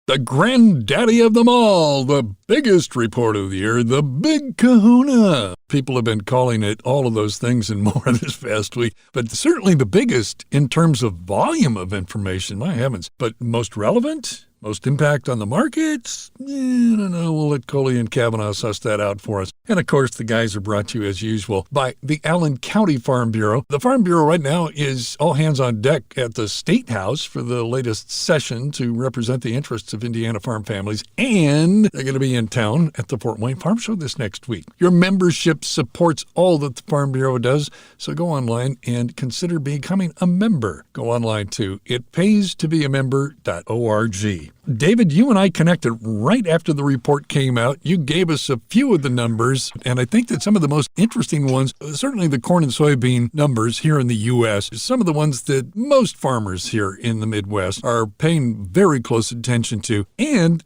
The granddaddy of them all, the biggest report of the year, the Big Kahuna. People have been calling it all of those things and more this past week, but certainly the biggest in terms of volume of information, my heavens. But most relevant? Most impact on the markets? I don't know. We'll let Kohli and Cavanaugh suss that out for us. And, of course, the guys are brought to you, as usual, by the Allen County Farm Bureau. The Farm Bureau right now is all hands on deck at the State House for the latest session to represent the interests of Indiana farm families. And they're going to be in town at the Fort Wayne Farm Show this next week. Your membership supports all that the Farm Bureau does, so go online and consider becoming a member. Go online to itpaystobeamember.org. David, you and I connected right after the report came out. You gave us a few of the numbers, and I think that some of the most interesting ones, certainly the corn and soybean numbers here in the U.S., some of the ones that most farmers here in the Midwest are paying very close attention to. And,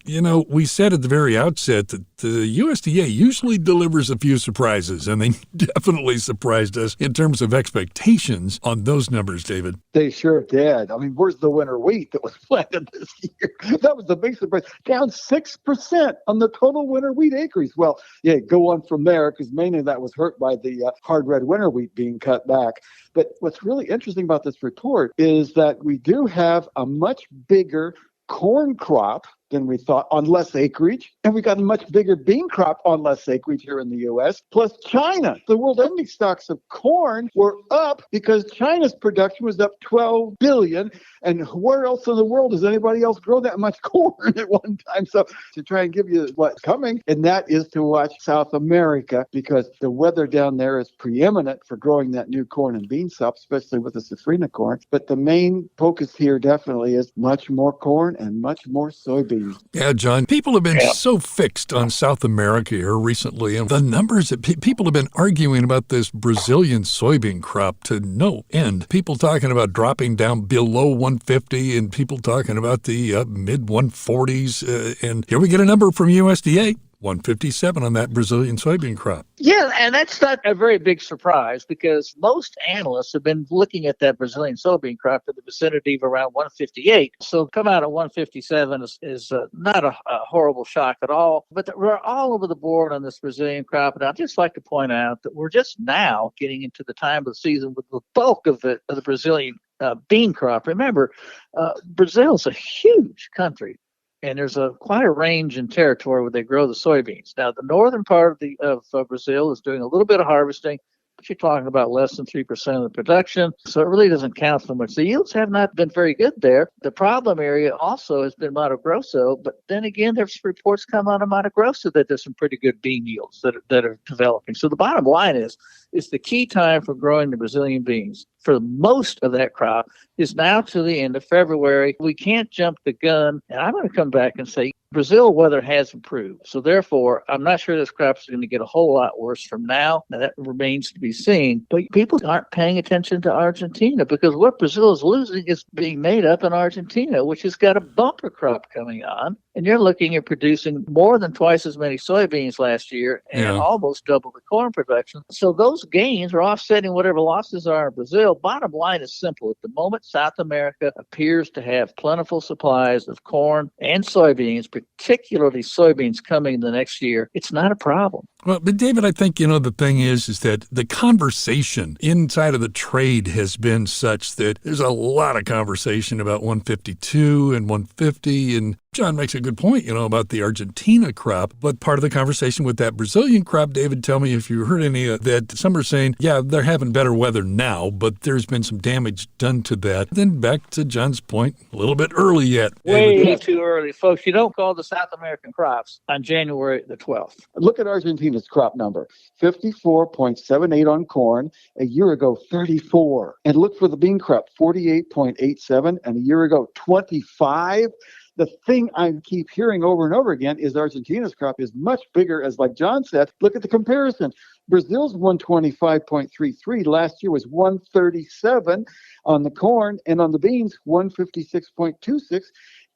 we said at the very outset that the USDA usually delivers a few surprises, and they definitely surprised us in terms of expectations on those numbers, David. They sure did. I mean, where's the winter wheat that was planted this year? That was the big surprise. Down 6% on the total winter wheat acres. Well, yeah, go on from there, because mainly that was hurt by the hard red winter wheat being cut back. But what's really interesting about this report is that we do have a much bigger corn crop than we thought on less acreage. And we got a much bigger bean crop on less acreage here in the U.S. Plus China. The world ending stocks of corn were up because China's production was up 12 billion. And where else in the world does anybody else grow that much corn at one time? So to try and give you what's coming, and that is to watch South America, because the weather down there is preeminent for growing that new corn and bean crop, especially with the safrinha corn. But the main focus here definitely is much more corn and much more soybeans. Yeah, John, people have been so fixed on South America here recently, and the numbers that people have been arguing about this Brazilian soybean crop to no end. People talking about dropping down below 150, and people talking about the mid 140s. And here we get a number from USDA. 157 on that Brazilian soybean crop. Yeah, and that's not a very big surprise, because most analysts have been looking at that Brazilian soybean crop in the vicinity of around 158. So come out at 157 is not a horrible shock at all. But we're all over the board on this Brazilian crop. And I'd just like to point out that we're just now getting into the time of the season with the bulk of the Brazilian bean crop. Remember, Brazil is a huge country. And there's quite a range in territory where they grow the soybeans. Now, the northern part of Brazil is doing a little bit of harvesting, but you're talking about less than 3% of the production, so it really doesn't count so much. The yields have not been very good there. The problem area also has been Mato Grosso, but then again, there's reports come out of Mato Grosso that there's some pretty good bean yields that are developing. So the bottom line is the key time for growing the Brazilian beans for most of that crop is now to the end of February. We can't jump the gun, and I'm going to come back and say Brazil weather has improved. So therefore, I'm not sure this crop is going to get a whole lot worse from now. Now, that remains to be seen. But people aren't paying attention to Argentina, because what Brazil is losing is being made up in Argentina, which has got a bumper crop coming on. And you're looking at producing more than twice as many soybeans last year and almost double the corn production. So those gains are offsetting whatever losses are in Brazil. Bottom line is simple. At the moment, South America appears to have plentiful supplies of corn and soybeans, particularly soybeans coming the next year. It's not a problem. Well, but David, I think, the thing is that the conversation inside of the trade has been such that there's a lot of conversation about 152 and 150. And John makes a good point, about the Argentina crop. But part of the conversation with that Brazilian crop, David, tell me if you heard any of that. Some are saying, yeah, they're having better weather now, but there's been some damage done to that. Then back to John's point, a little bit early yet. Way too early, folks. You don't call the South American crops on January the 12th. Look at Argentina's crop number, 54.78 on corn. A year ago, 34. And look for the bean crop, 48.87. And a year ago, 25. The thing I keep hearing over and over again is Argentina's crop is much bigger, as like John said. Look at the comparison. Brazil's 125.33. Last year was 137 on the corn, and on the beans, 156.26.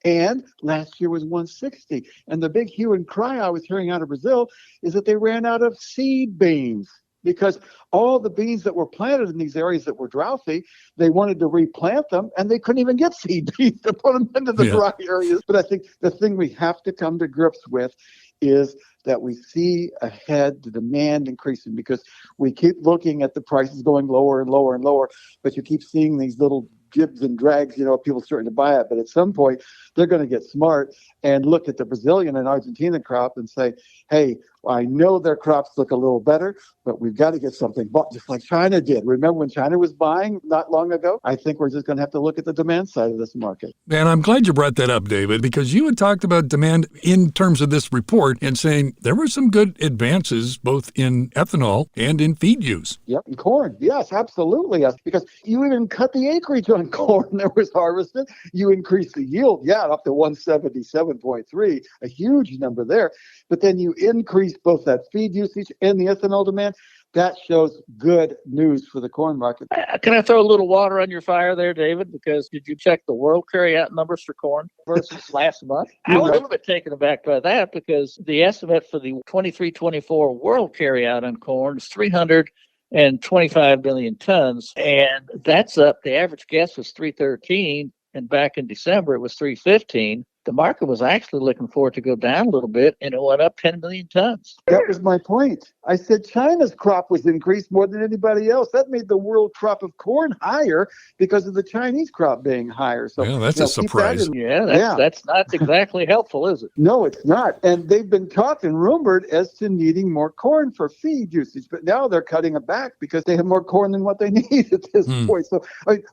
And last year was 160. And the big hue and cry I was hearing out of Brazil is that they ran out of seed beans. because all the beans that were planted in these areas that were droughty, they wanted to replant them, and they couldn't even get seed beans to put them into the dry areas. But I think the thing we have to come to grips with is that we see ahead the demand increasing, because we keep looking at the prices going lower and lower and lower, but you keep seeing these little jibs and drags, people starting to buy it. But at some point, they're going to get smart and look at the Brazilian and Argentina crop and say, hey, I know their crops look a little better, but we've got to get something bought, just like China did. Remember when China was buying not long ago? I think we're just going to have to look at the demand side of this market. And I'm glad you brought that up, David, because you had talked about demand in terms of this report and saying there were some good advances both in ethanol and in feed use. Yep, and corn. Yes, absolutely. Yes, because you even cut the acreage on corn that was harvested. You increase the yield, up to 177.3, a huge number there. But then you increase both that feed usage and the ethanol demand. That shows good news for the corn market. Can I throw a little water on your fire there, David? Because did you check the world carryout numbers for corn versus last month? I was a little bit taken aback by that, because the estimate for the 23-24 world carryout on corn is 325 million tons. And that's up. The average guess was 313. And back in December, it was 315. The market was actually looking for it to go down a little bit, and it went up 10 million tons. That was my point. I said China's crop was increased more than anybody else. That made the world crop of corn higher because of the Chinese crop being higher. So that's a surprise. That's not exactly helpful, is it? No, it's not. And they've been talking, rumored, as to needing more corn for feed usage. But now they're cutting it back because they have more corn than what they need at this point. So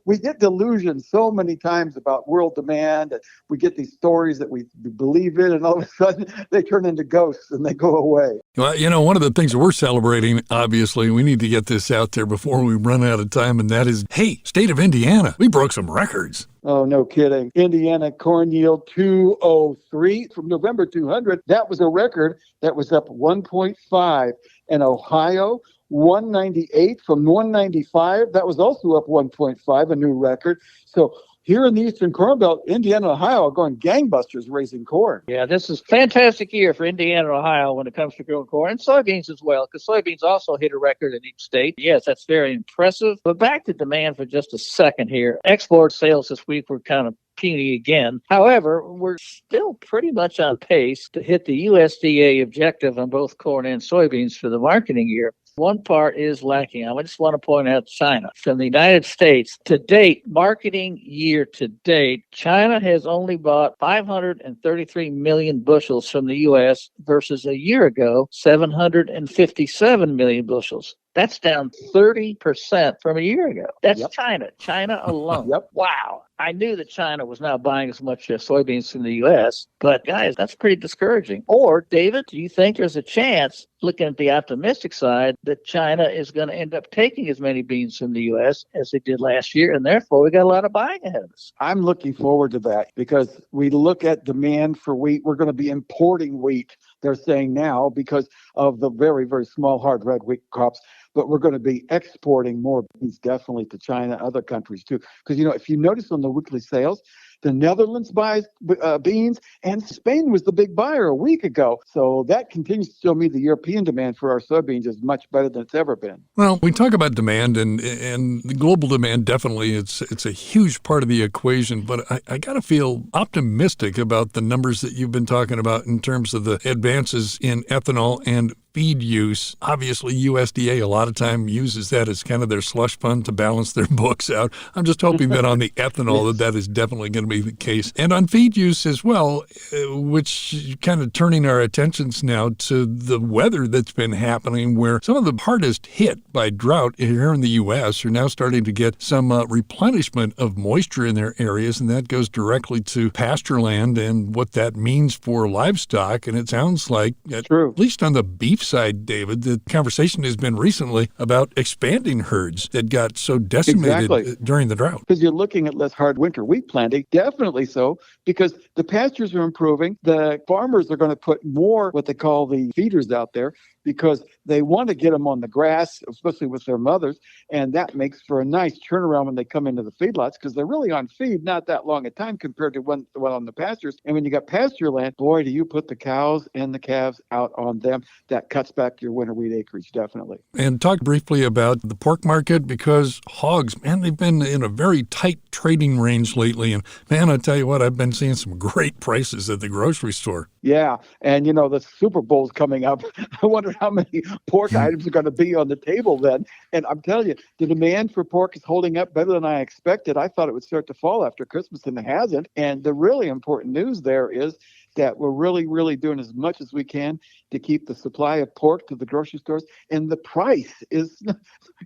we get delusioned so many times about world demand, and we get these stories that we believe in, and all of a sudden they turn into ghosts and they go away. Well, one of the things that we're celebrating, obviously, we need to get this out there before we run out of time, and that is, hey, state of Indiana, we broke some records. Oh, no kidding. Indiana corn yield 203 from November 200. That was a record. That was up 1.5. And Ohio, 198 from 195. That was also up 1.5, a new record. So here in the Eastern Corn Belt, Indiana and Ohio are going gangbusters raising corn. Yeah, this is a fantastic year for Indiana and Ohio when it comes to growing corn, and soybeans as well, because soybeans also hit a record in each state. Yes, that's very impressive. But back to demand for just a second here. Export sales this week were kind of puny again. However, we're still pretty much on pace to hit the USDA objective on both corn and soybeans for the marketing year. One part is lacking. I just want to point out China. From the United States, to date, marketing year to date, China has only bought 533 million bushels from the U.S. versus a year ago, 757 million bushels. That's down 30% from a year ago. That's China alone. Wow. I knew that China was not buying as much soybeans from the U.S., but guys, that's pretty discouraging. Or, David, do you think there's a chance, looking at the optimistic side, that China is going to end up taking as many beans from the U.S. as they did last year, and therefore we got a lot of buying ahead of us? I'm looking forward to that, because we look at demand for wheat. We're going to be importing wheat, they're saying now, because of the very, very small hard red wheat crops. But we're going to be exporting more beans definitely to China, other countries too. Because, if you notice on the weekly sales, the Netherlands buys beans, and Spain was the big buyer a week ago. So that continues to show me the European demand for our soybeans is much better than it's ever been. Well, we talk about demand, and the global demand, definitely, it's a huge part of the equation. But I got to feel optimistic about the numbers that you've been talking about in terms of the advances in ethanol and feed use. Obviously, USDA a lot of time uses that as kind of their slush fund to balance their books out. I'm just hoping that on the ethanol that is definitely going to be the case. And on feed use as well, which kind of turning our attentions now to the weather that's been happening, where some of the hardest hit by drought here in the U.S. are now starting to get some replenishment of moisture in their areas, and that goes directly to pasture land and what that means for livestock. And it sounds like, at least on the beef side, David, the conversation has been recently about expanding herds that got so decimated during the drought. Because you're looking at less hard winter wheat planting, definitely so, because the pastures are improving. The farmers are going to put more what they call the feeders out there because they want to get them on the grass, especially with their mothers. And that makes for a nice turnaround when they come into the feedlots, because they're really on feed not that long a time compared to when on the pastures. And when you got pasture land, boy, do you put the cows and the calves out on them. That cuts back your winter wheat acreage, definitely. And talk briefly about the pork market, because hogs, man, they've been in a very tight trading range lately. And man, I tell you what, I've been seeing some great prices at the grocery store. Yeah. And, the Super Bowl's coming up. I wonder how many pork items are going to be on the table then. And I'm telling you, the demand for pork is holding up better than I expected. I thought it would start to fall after Christmas, and it hasn't. And the really important news there is that we're really, really doing as much as we can to keep the supply of pork to the grocery stores. And the price is,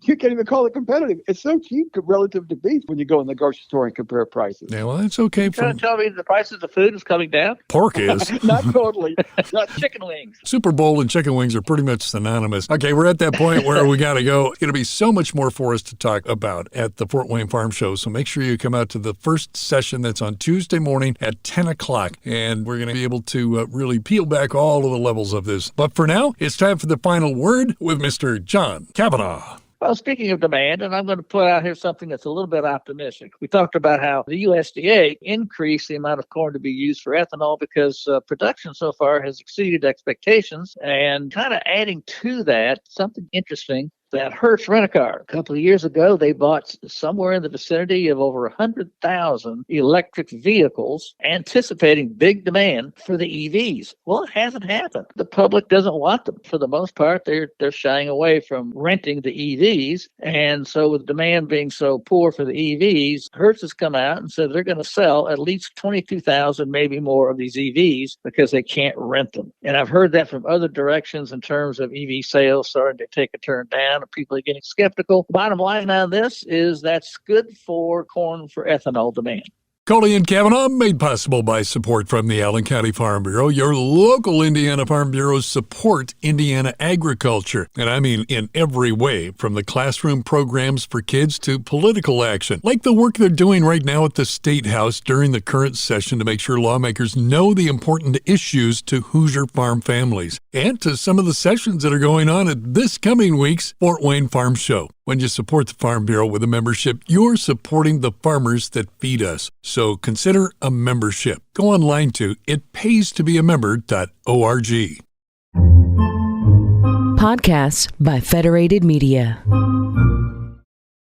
you can't even call it competitive. It's so cheap relative to beef when you go in the grocery store and compare prices. Yeah, well, that's okay. You're trying to tell me the prices of food is coming down? Pork is. Not totally. Not chicken wings. Super Bowl and chicken wings are pretty much synonymous. Okay, we're at that point where we got to go. It'll be so much more for us to talk about at the Fort Wayne Farm Show. So make sure you come out to the first session that's on Tuesday morning at 10 o'clock. And we're going to be able to really peel back all of the levels of this. But for now, it's time for the final word with Mr. John Cavanaugh. Well, speaking of demand, and I'm going to put out here something that's a little bit optimistic. We talked about how the USDA increased the amount of corn to be used for ethanol because production so far has exceeded expectations. And kind of adding to that, something interesting, that Hertz Rent-A-Car. A couple of years ago, they bought somewhere in the vicinity of over 100,000 electric vehicles, anticipating big demand for the EVs. Well, it hasn't happened. The public doesn't want them. For the most part, they're shying away from renting the EVs. And so with demand being so poor for the EVs, Hertz has come out and said they're going to sell at least 22,000, maybe more of these EVs because they can't rent them. And I've heard that from other directions in terms of EV sales starting to take a turn down. People are getting skeptical. Bottom line on this is that's good for corn for ethanol demand. Kohli and Cavanaugh, made possible by support from the Allen County Farm Bureau. Your local Indiana Farm Bureaus support Indiana agriculture. And I mean in every way, from the classroom programs for kids to political action. Like the work they're doing right now at the State House during the current session to make sure lawmakers know the important issues to Hoosier farm families. And to some of the sessions that are going on at this coming week's Fort Wayne Farm Show. When you support the Farm Bureau with a membership, you're supporting the farmers that feed us. So consider a membership. Go online to itpaystobeamember.org. Podcasts by Federated Media.